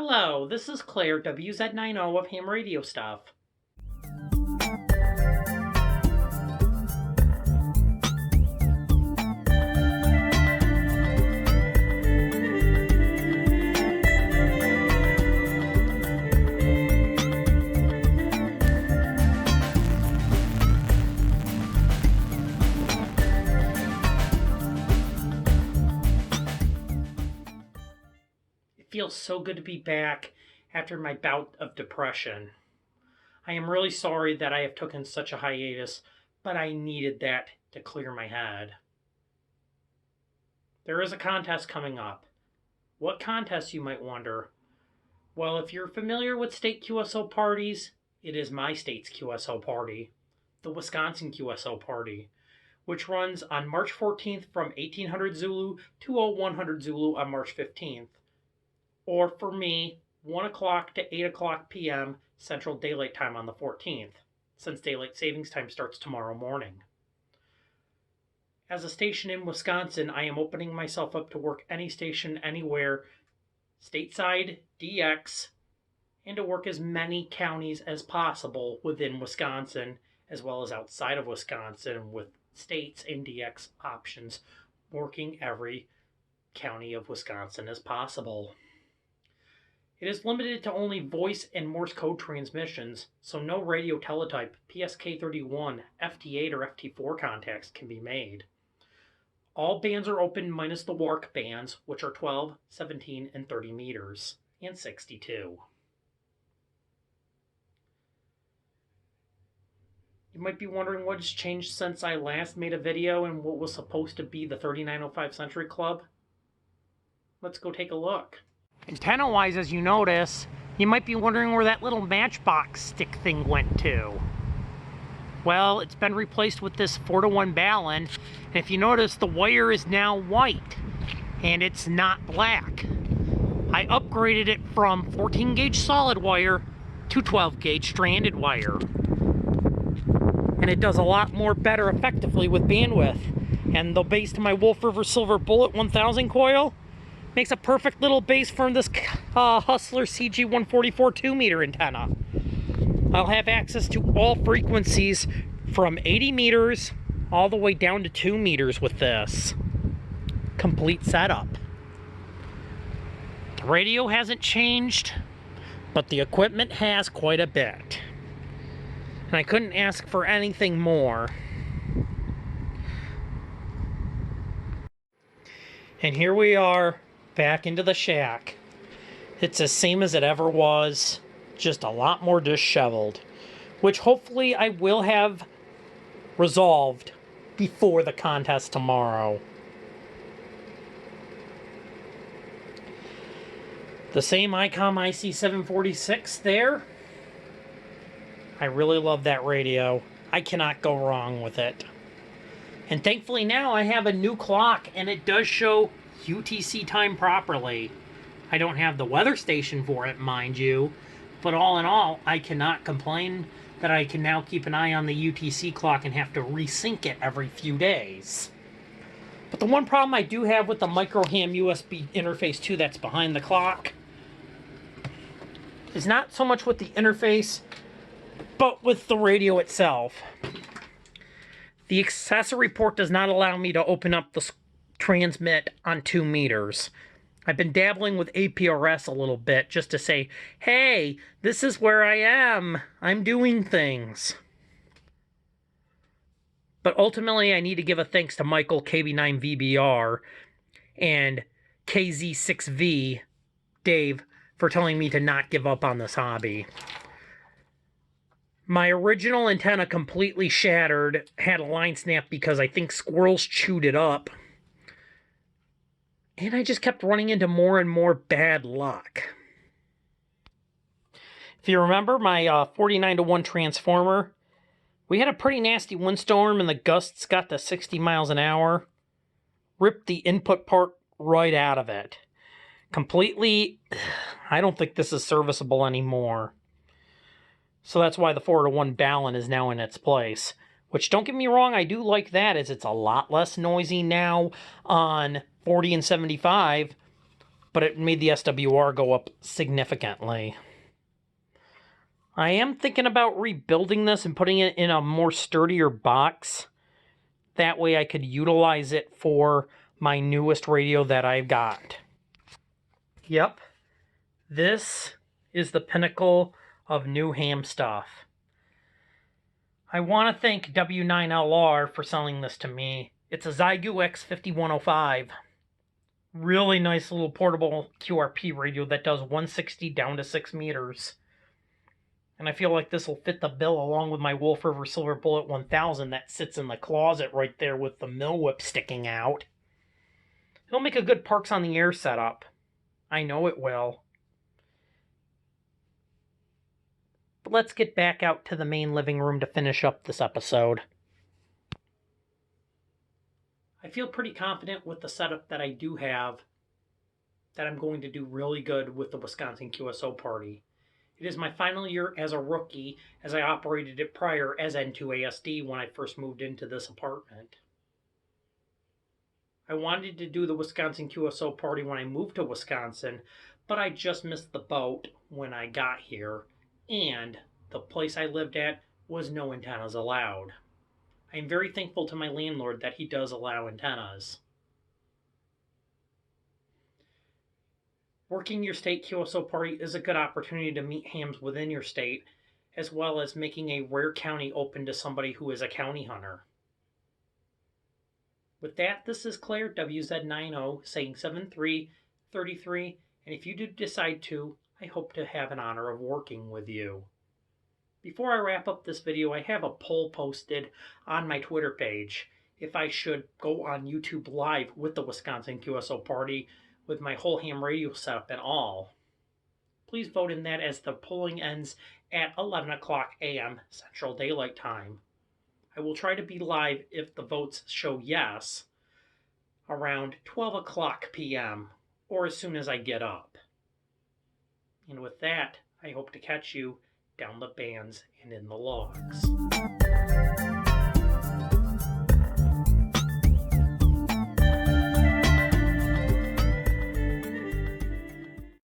Hello, this is Claire, WZ9O of Ham Radio Stuff. It feels so good to be back after my bout of depression. I am really sorry that I have taken such a hiatus, but I needed that to clear my head. There is a contest coming up. What contest, you might wonder? Well, if you're familiar with state QSO parties, it is my state's QSO party, the Wisconsin QSO Party, which runs on March 14th from 1800 Zulu to 0100 Zulu on March 15th. Or for me, 1 o'clock to 8 o'clock p.m. Central Daylight Time on the 14th, since Daylight Savings Time starts tomorrow morning. As a station in Wisconsin, I am opening myself up to work any station anywhere, stateside, DX, and to work as many counties as possible within Wisconsin, as well as outside of Wisconsin, with states and DX options, working every county of Wisconsin as possible. It is limited to only voice and Morse code transmissions, so no radio teletype, PSK31, FT8, or FT4 contacts can be made. All bands are open minus the WARC bands, which are 12, 17, and 30 meters, and 62. You might be wondering what has changed since I last made a video in what was supposed to be the 3905 Century Club. Let's go take a look. Antenna-wise, as you notice, you might be wondering where that little matchbox stick thing went to. Well, it's been replaced with this 4-to-1 balun, and if you notice, the wire is now white, and it's not black. I upgraded it from 14-gauge solid wire to 12-gauge stranded wire. And it does a lot more better effectively with bandwidth. And the base to my Wolf River Silver Bullet 1000 coil makes a perfect little base for this Hustler CG144 2-meter antenna. I'll have access to all frequencies from 80 meters all the way down to 2 meters with this complete setup. The radio hasn't changed, but the equipment has quite a bit. And I couldn't ask for anything more. And here we are, back into the shack. It's the same as it ever was, just a lot more disheveled, which hopefully I will have resolved before the contest tomorrow. The same ICOM IC746 there. I really love that radio. I cannot go wrong with it. And thankfully now I have a new clock, and it does show UTC time properly. I don't have the weather station for it, mind you, but all in all, I cannot complain that I can now keep an eye on the UTC clock and have to resync it every few days. But the one problem I do have with the micro ham USB interface 2 that's behind the clock is not so much with the interface, but with the radio itself. The accessory port does not allow me to open up the transmit on 2 meters. I've been dabbling with APRS a little bit just to say, hey, this is where I am. I'm doing things. But ultimately, I need to give a thanks to Michael KB9VBR and KZ6V, Dave, for telling me to not give up on this hobby. My original antenna completely shattered, had a line snap because I think squirrels chewed it up. And I just kept running into more and more bad luck. If you remember my 49-to-1 transformer, we had a pretty nasty windstorm and the gusts got to 60 miles an hour. Ripped the input part right out of it. Completely, I don't think this is serviceable anymore. So that's why the 4-to-1 balun is now in its place. Which, don't get me wrong, I do like that, as it's a lot less noisy now on 40 and 75, but it made the SWR go up significantly. I am thinking about rebuilding this and putting it in a more sturdier box. That way I could utilize it for my newest radio that I've got. Yep, this is the pinnacle of new ham stuff. I want to thank W9LR for selling this to me. It's a Zygu X5105. Really nice little portable QRP radio that does 160 down to 6 meters. And I feel like this will fit the bill along with my Wolf River Silver Bullet 1000 that sits in the closet right there with the mill whip sticking out. It'll make a good Parks on the Air setup. I know it will. But let's get back out to the main living room to finish up this episode. I feel pretty confident with the setup that I do have that I'm going to do really good with the Wisconsin QSO Party. It is my final year as a rookie, as I operated it prior as N2ASD when I first moved into this apartment. I wanted to do the Wisconsin QSO Party when I moved to Wisconsin, but I just missed the boat when I got here, and the place I lived at was no antennas allowed. I am very thankful to my landlord that he does allow antennas. Working your state QSO party is a good opportunity to meet hams within your state, as well as making a rare county open to somebody who is a county hunter. With that, this is Claire, WZ9O, saying 7333, and if you do decide to, I hope to have an honor of working with you. Before I wrap up this video, I have a poll posted on my Twitter page if I should go on YouTube Live with the Wisconsin QSO Party with my whole ham radio setup and all. Please vote in that as the polling ends at 11 o'clock a.m. Central Daylight Time. I will try to be live if the votes show yes around 12 o'clock p.m. or as soon as I get up. And with that, I hope to catch you down the bands and in the logs.